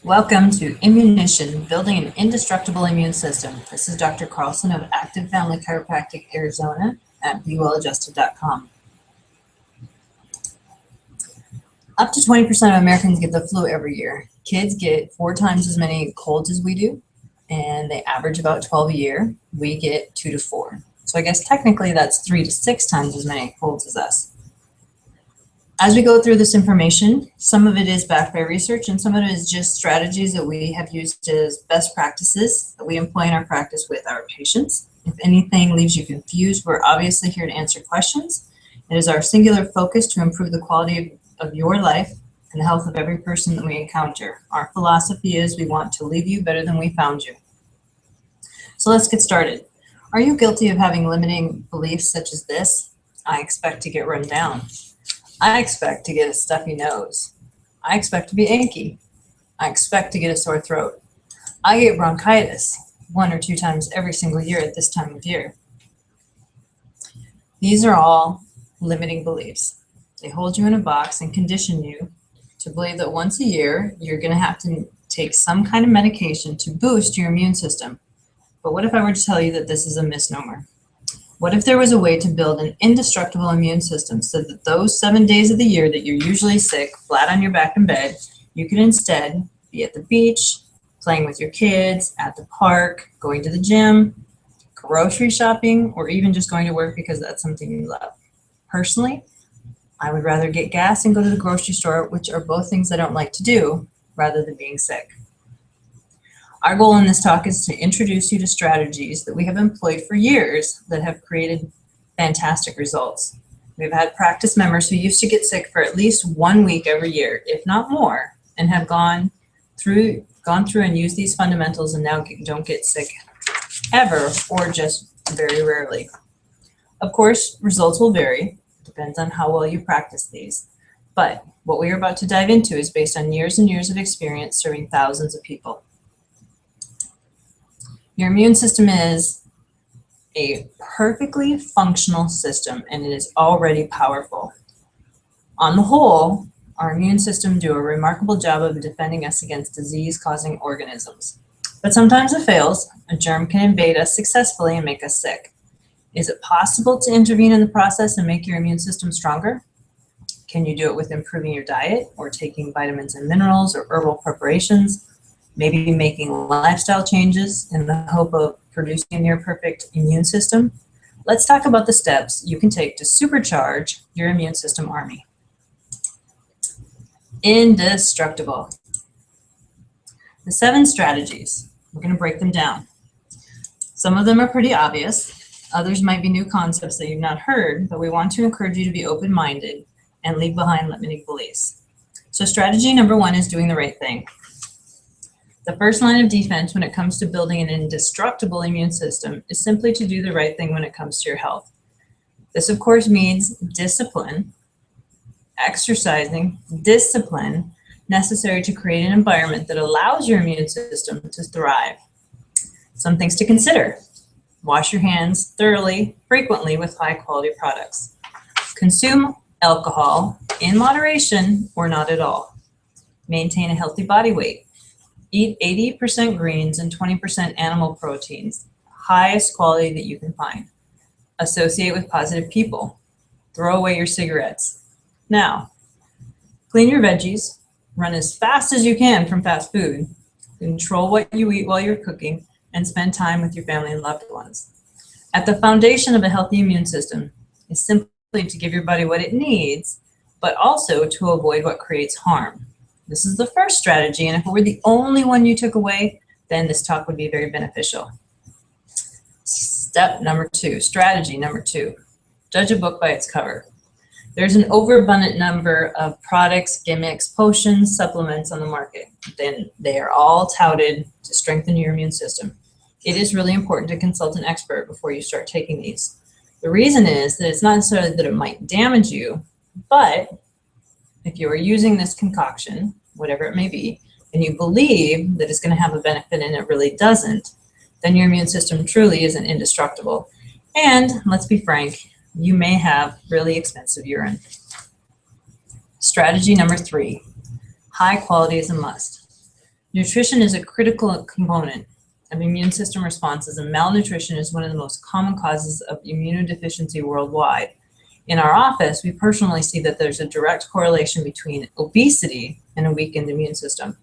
Welcome to Immunization, Building an Indestructible Immune System. This is Dr. Carlson of Active Family Chiropractic, Arizona at BeWellAdjusted.com. Up to 20% of Americans get the flu every year. Kids get 4 times as many colds as we do, and they average about 12 a year. We get 2 to 4. So I guess technically that's 3 to 6 times as many colds as us. As we go through this information, some of it is backed by research and some of it is just strategies that we have used as best practices that we employ in our practice with our patients. If anything leaves you confused, we're obviously here to answer questions. It is our singular focus to improve the quality of your life and the health of every person that we encounter. Our philosophy is we want to leave you better than we found you. So let's get started. Are you guilty of having limiting beliefs such as this? I expect to get run down. I expect to get a stuffy nose. I expect to be achy. I expect to get a sore throat. I get bronchitis 1 or 2 times every single year at this time of year. These are all limiting beliefs. They hold you in a box and condition you to believe that once a year you're going to have to take some kind of medication to boost your immune system. But what if I were to tell you that this is a misnomer? What if there was a way to build an indestructible immune system so that those 7 days of the year that you're usually sick, flat on your back in bed, you could instead be at the beach, playing with your kids, at the park, going to the gym, grocery shopping, or even just going to work because that's something you love? Personally, I would rather get gas and go to the grocery store, which are both things I don't like to do, rather than being sick. Our goal in this talk is to introduce you to strategies that we have employed for years that have created fantastic results. We've had practice members who used to get sick for at least 1 week every year, if not more, and have gone through and used these fundamentals and now don't get sick ever or just very rarely. Of course, results will vary, depends on how well you practice these. But what we are about to dive into is based on years and years of experience serving thousands of people. Your immune system is a perfectly functional system and it is already powerful. On the whole, our immune system do a remarkable job of defending us against disease-causing organisms. But sometimes it fails. A germ can invade us successfully and make us sick. Is it possible to intervene in the process and make your immune system stronger? Can you do it with improving your diet or taking vitamins and minerals or herbal preparations? Maybe making lifestyle changes in the hope of producing a near perfect immune system? Let's talk about the steps you can take to supercharge your immune system army. Indestructible. The 7 strategies, we're going to break them down. Some of them are pretty obvious. Others might be new concepts that you've not heard, but we want to encourage you to be open-minded and leave behind limiting beliefs. So strategy number 1 is doing the right thing. The first line of defense when it comes to building an indestructible immune system is simply to do the right thing when it comes to your health. This, of course, means discipline, exercising, discipline necessary to create an environment that allows your immune system to thrive. Some things to consider. Wash your hands thoroughly, frequently with high-quality products. Consume alcohol in moderation or not at all. Maintain a healthy body weight. Eat 80% greens and 20% animal proteins, highest quality that you can find. Associate with positive people. Throw away your cigarettes. Now, clean your veggies, run as fast as you can from fast food, control what you eat while you're cooking, and spend time with your family and loved ones. At the foundation of a healthy immune system is simply to give your body what it needs, but also to avoid what creates harm. This is the first strategy, and if it were the only one you took away, then this talk would be very beneficial. Step number 2, strategy number 2, judge a book by its cover. There's an overabundant number of products, gimmicks, potions, supplements on the market. Then they are all touted to strengthen your immune system. It is really important to consult an expert before you start taking these. The reason is that it's not necessarily that it might damage you, but if you are using this concoction, whatever it may be, and you believe that it's going to have a benefit and it really doesn't, then your immune system truly isn't indestructible. And let's be frank, you may have really expensive urine. Strategy number 3, high quality is a must. Nutrition is a critical component of immune system responses, and malnutrition is one of the most common causes of immunodeficiency worldwide. In our office, we personally see that there's a direct correlation between obesity and a weakened immune system.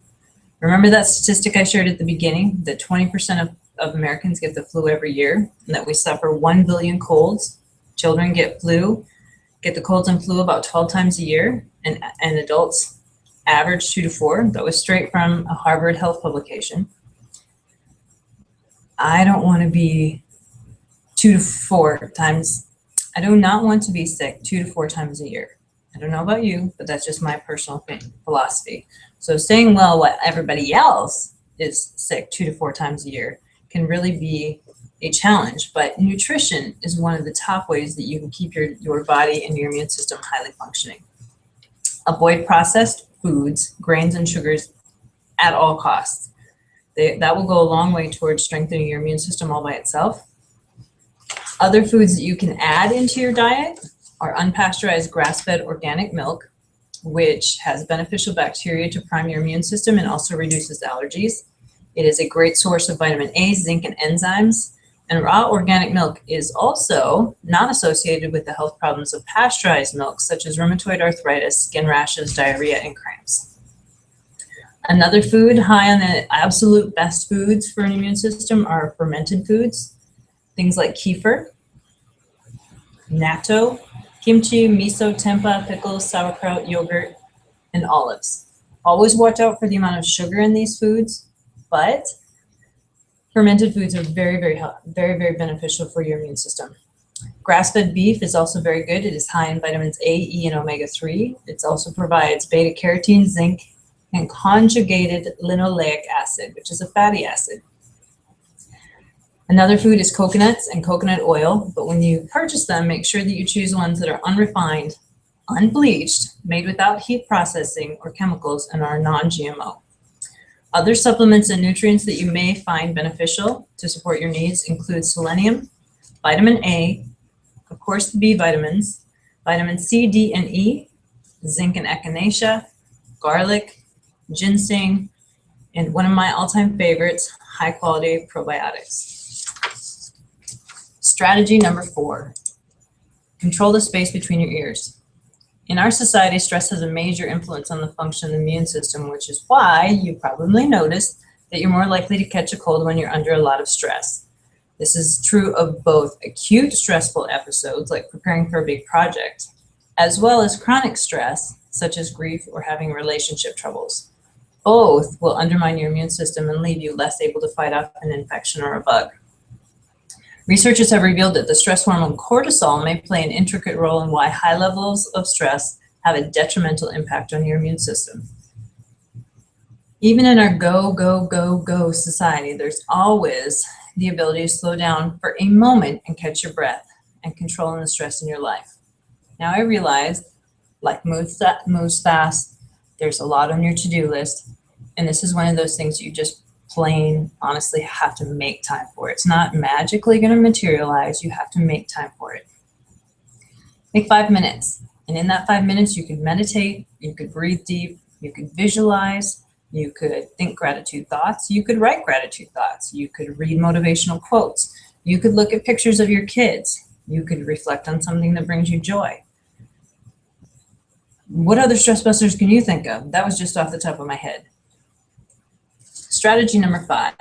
Remember that statistic I shared at the beginning, that 20% of Americans get the flu every year, and that we suffer 1 billion colds? Children get the colds and flu about 12 times a year, and adults average 2 to 4. That was straight from a Harvard Health publication. I don't want to be 2 to 4 times. I do not want to be sick 2 to 4 times a year. I don't know about you, but that's just my personal philosophy. So staying well while everybody else is sick 2 to 4 times a year can really be a challenge, but nutrition is one of the top ways that you can keep your body and your immune system highly functioning. Avoid processed foods, grains, and sugars at all costs. That will go a long way towards strengthening your immune system all by itself. Other foods that you can add into your diet are unpasteurized grass-fed organic milk, which has beneficial bacteria to prime your immune system and also reduces allergies. It is a great source of vitamin A, zinc, and enzymes. And raw organic milk is also not associated with the health problems of pasteurized milk, such as rheumatoid arthritis, skin rashes, diarrhea, and cramps. Another food high on the absolute best foods for an immune system are fermented foods. Things like kefir, natto, kimchi, miso, tempeh, pickles, sauerkraut, yogurt, and olives. Always watch out for the amount of sugar in these foods, but fermented foods are very, very beneficial for your immune system. Grass-fed beef is also very good. It is high in vitamins A, E, and omega-3. It also provides beta-carotene, zinc, and conjugated linoleic acid, which is a fatty acid. Another food is coconuts and coconut oil, but when you purchase them, make sure that you choose ones that are unrefined, unbleached, made without heat processing or chemicals, and are non-GMO. Other supplements and nutrients that you may find beneficial to support your needs include selenium, vitamin A, of course the B vitamins, vitamin C, D, and E, zinc and echinacea, garlic, ginseng, and one of my all-time favorites, high-quality probiotics. Strategy number 4, control the space between your ears. In our society, stress has a major influence on the function of the immune system, which is why you probably noticed that you're more likely to catch a cold when you're under a lot of stress. This is true of both acute stressful episodes, like preparing for a big project, as well as chronic stress, such as grief or having relationship troubles. Both will undermine your immune system and leave you less able to fight off an infection or a bug. Researchers have revealed that the stress hormone cortisol may play an intricate role in why high levels of stress have a detrimental impact on your immune system. Even in our go society, there's always the ability to slow down for a moment and catch your breath and controlling the stress in your life. Now I realize, life moves fast, there's a lot on your to-do list, and this is one of those things you just plain honestly have to make time for. It's not magically going to materialize. You have to make time for it. Take 5 minutes, and in that 5 minutes you could meditate, you could breathe deep, you could visualize, you could think gratitude thoughts, you could write gratitude thoughts, you could read motivational quotes, you could look at pictures of your kids, you could reflect on something that brings you joy. What other stress busters can you think of? That was just off the top of my head. Strategy number 5,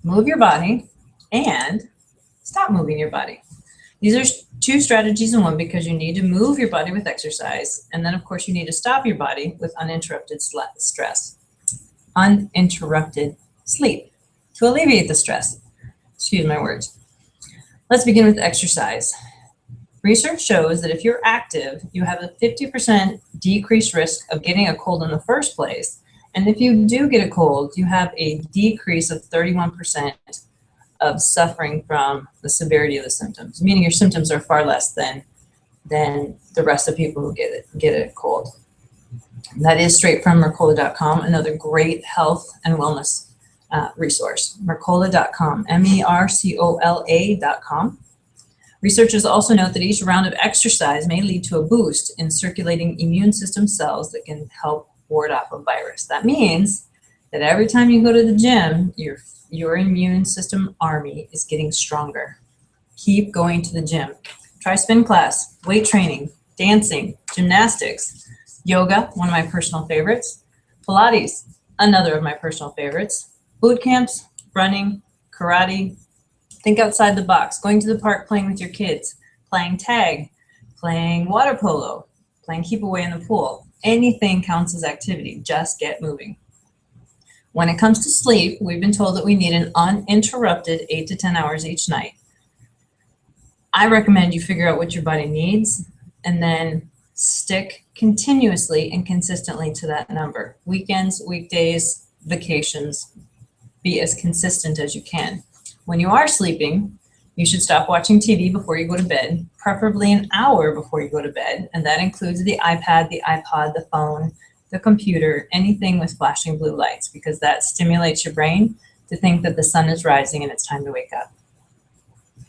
move your body and stop moving your body. These are 2 strategies in one, because you need to move your body with exercise, and then of course you need to stop your body with uninterrupted sleep to alleviate the stress. Excuse my words. Let's begin with exercise. Research shows that if you're active, you have a 50% decreased risk of getting a cold in the first place. And if you do get a cold, you have a decrease of 31% of suffering from the severity of the symptoms, meaning your symptoms are far less than the rest of people who get a cold. That is straight from Mercola.com, another great health and wellness resource. Mercola.com, MERCOLA.com. Researchers also note that each round of exercise may lead to a boost in circulating immune system cells that can help ward off a virus. That means that every time you go to the gym, your immune system army is getting stronger. Keep going to the gym. Try spin class, weight training, dancing, gymnastics, yoga, one of my personal favorites, Pilates, another of my personal favorites, boot camps, running, karate. Think outside the box, going to the park, playing with your kids, playing tag, playing water polo, playing keep away in the pool. Anything counts as activity. Just get moving. When it comes to sleep, we've been told that we need an uninterrupted 8 to 10 hours each night. I recommend you figure out what your body needs and then stick continuously and consistently to that number. Weekends, weekdays, vacations, be as consistent as you can. When you are sleeping, you should stop watching TV before you go to bed, preferably an hour before you go to bed, and that includes the iPad, the iPod, the phone, the computer, anything with flashing blue lights, because that stimulates your brain to think that the sun is rising and it's time to wake up.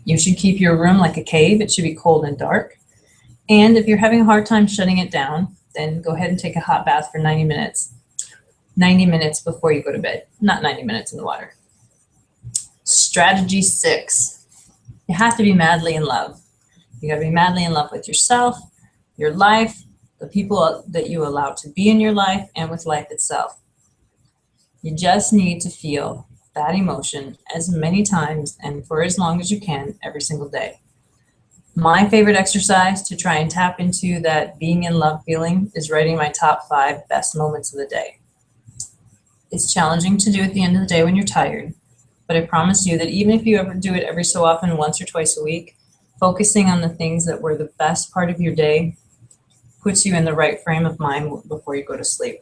You should keep your room like a cave. It should be cold and dark. And if you're having a hard time shutting it down, then go ahead and take a hot bath for 90 minutes. 90 minutes before you go to bed, not 90 minutes in the water. Strategy 6, you have to be madly in love. You gotta be madly in love with yourself, your life, the people that you allow to be in your life, and with life itself. You just need to feel that emotion as many times and for as long as you can every single day. My favorite exercise to try and tap into that being in love feeling is writing my top 5 best moments of the day. It's challenging to do at the end of the day when you're tired, but I promise you that even if you ever do it every so often, once or twice a week, focusing on the things that were the best part of your day puts you in the right frame of mind before you go to sleep.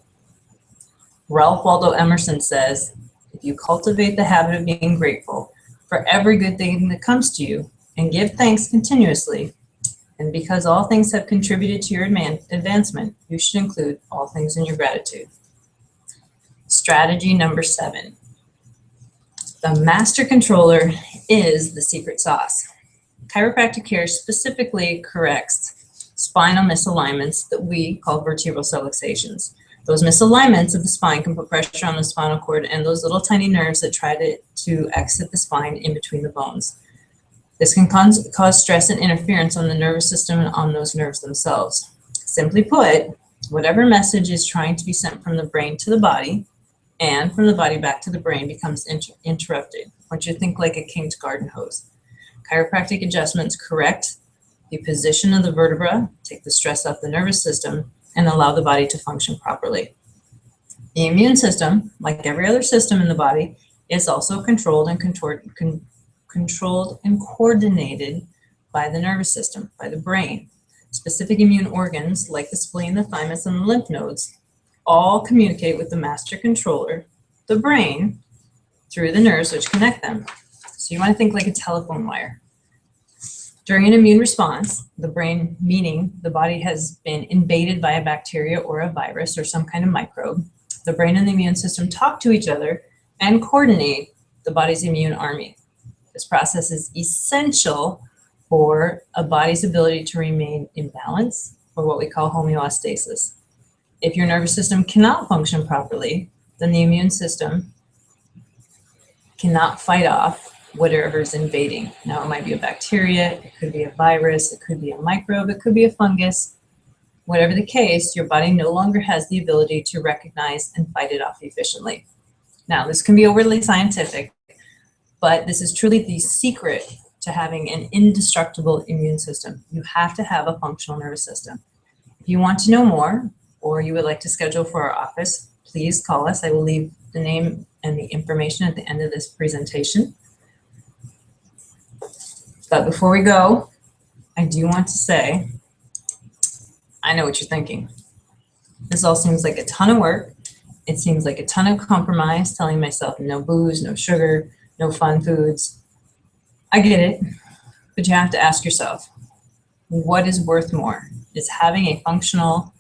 Ralph Waldo Emerson says, if you cultivate the habit of being grateful for every good thing that comes to you and give thanks continuously, and because all things have contributed to your advancement, you should include all things in your gratitude. Strategy number 7. The master controller is the secret sauce. Chiropractic care specifically corrects spinal misalignments that we call vertebral subluxations. Those misalignments of the spine can put pressure on the spinal cord and those little tiny nerves that try to exit the spine in between the bones. This can cause stress and interference on the nervous system and on those nerves themselves. Simply put, whatever message is trying to be sent from the brain to the body and from the body back to the brain becomes interrupted. I want you to think like a king's garden hose. Chiropractic adjustments correct the position of the vertebra, take the stress off the nervous system, and allow the body to function properly. The immune system, like every other system in the body, is also controlled and coordinated by the nervous system, by the brain. Specific immune organs, like the spleen, the thymus, and the lymph nodes, all communicate with the master controller, the brain, through the nerves which connect them. So you want to think like a telephone wire. During an immune response, the brain, meaning the body has been invaded by a bacteria or a virus or some kind of microbe, the brain and the immune system talk to each other and coordinate the body's immune army. This process is essential for a body's ability to remain in balance, or what we call homeostasis. If your nervous system cannot function properly, then the immune system cannot fight off whatever is invading. Now, it might be a bacteria, it could be a virus, it could be a microbe, it could be a fungus. Whatever the case, your body no longer has the ability to recognize and fight it off efficiently. Now, this can be overly scientific, but this is truly the secret to having an indestructible immune system. You have to have a functional nervous system. If you want to know more, or you would like to schedule for our office, please call us. I will leave the name and the information at the end of this presentation. But before we go, I do want to say, I know what you're thinking. This all seems like a ton of work. It seems like a ton of compromise, telling myself no booze, no sugar, no fun foods. I get it, but you have to ask yourself, what is worth more? Is having a functional,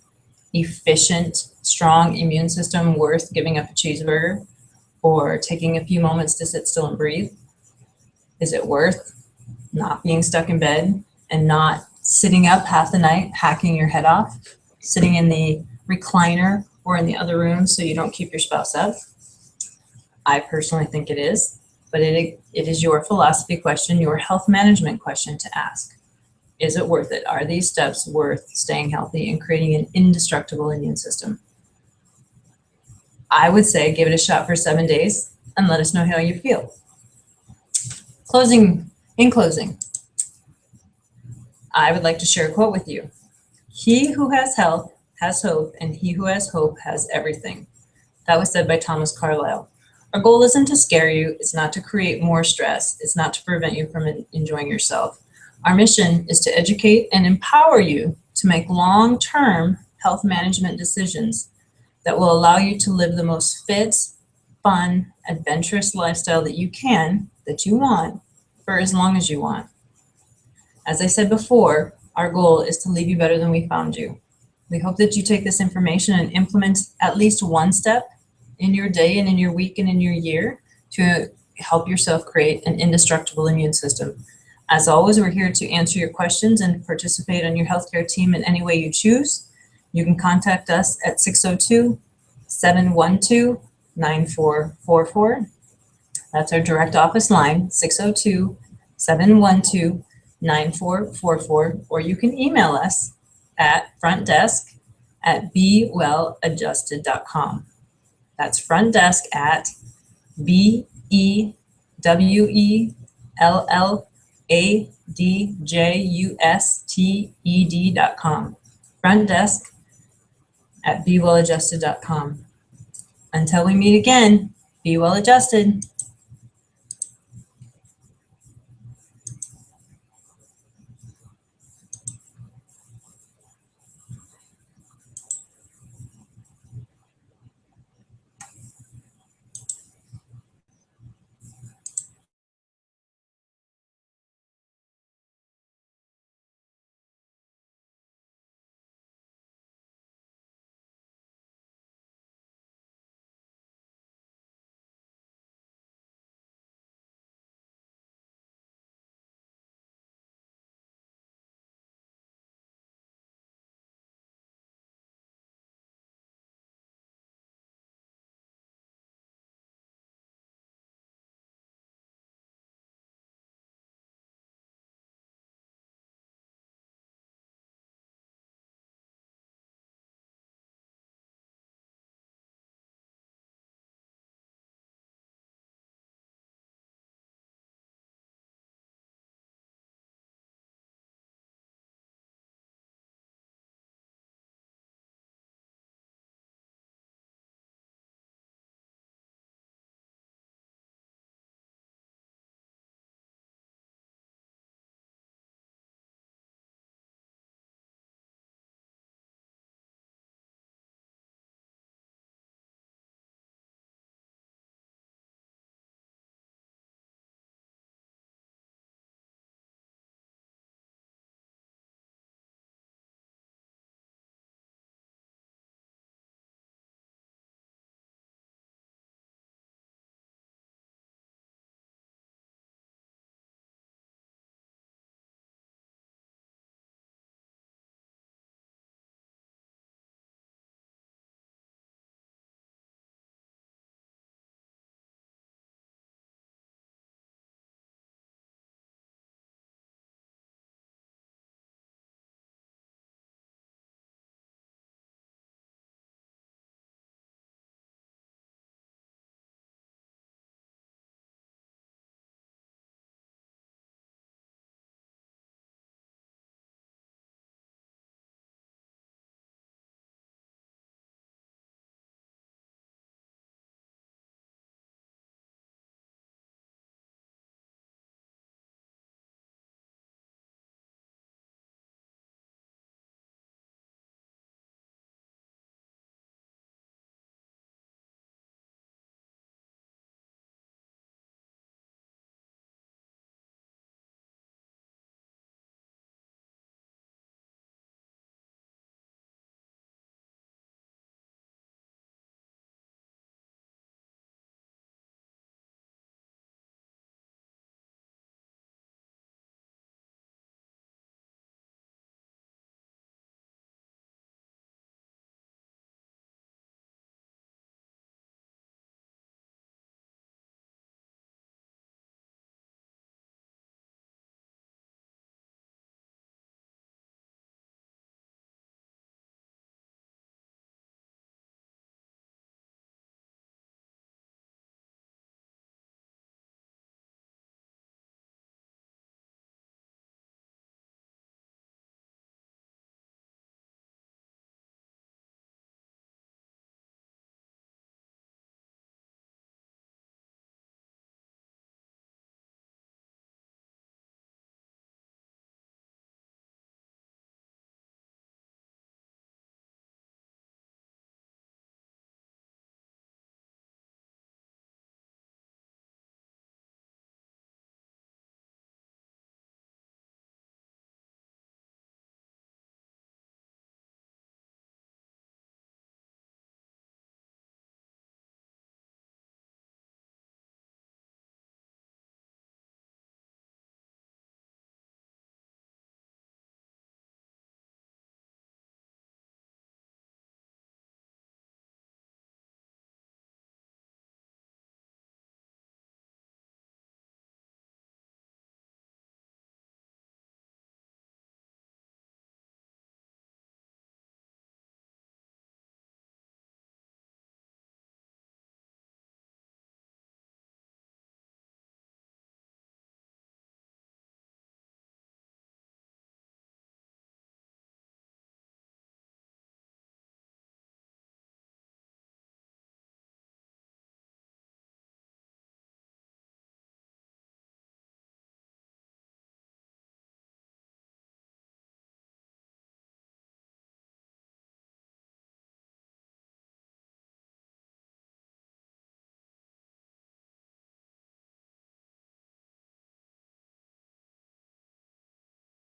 efficient, strong immune system worth giving up a cheeseburger or taking a few moments to sit still and breathe? Is it worth not being stuck in bed and not sitting up half the night, hacking your head off, sitting in the recliner or in the other room so you don't keep your spouse up? I personally think it is, but it is your philosophy question, your health management question to ask. Is it worth it? Are these steps worth staying healthy and creating an indestructible immune system? I would say give it a shot for 7 days and let us know how you feel. In closing, I would like to share a quote with you. He who has health has hope, and he who has hope has everything. That was said by Thomas Carlyle. Our goal isn't to scare you, it's not to create more stress, it's not to prevent you from enjoying yourself. Our mission is to educate and empower you to make long-term health management decisions that will allow you to live the most fit, fun, adventurous lifestyle that you want, for as long as you want. As I said before, our goal is to leave you better than we found you. We hope that you take this information and implement at least one step in your day and in your week and in your year to help yourself create an indestructible immune system. As always, we're here to answer your questions and participate on your healthcare team in any way you choose. You can contact us at 602-712-9444. That's our direct office line, 602-712-9444, or you can email us at frontdesk@bewelladjusted.com. That's frontdesk@bewelladjusted.com. frontdesk@bewelladjusted.com. Until we meet again, be well adjusted.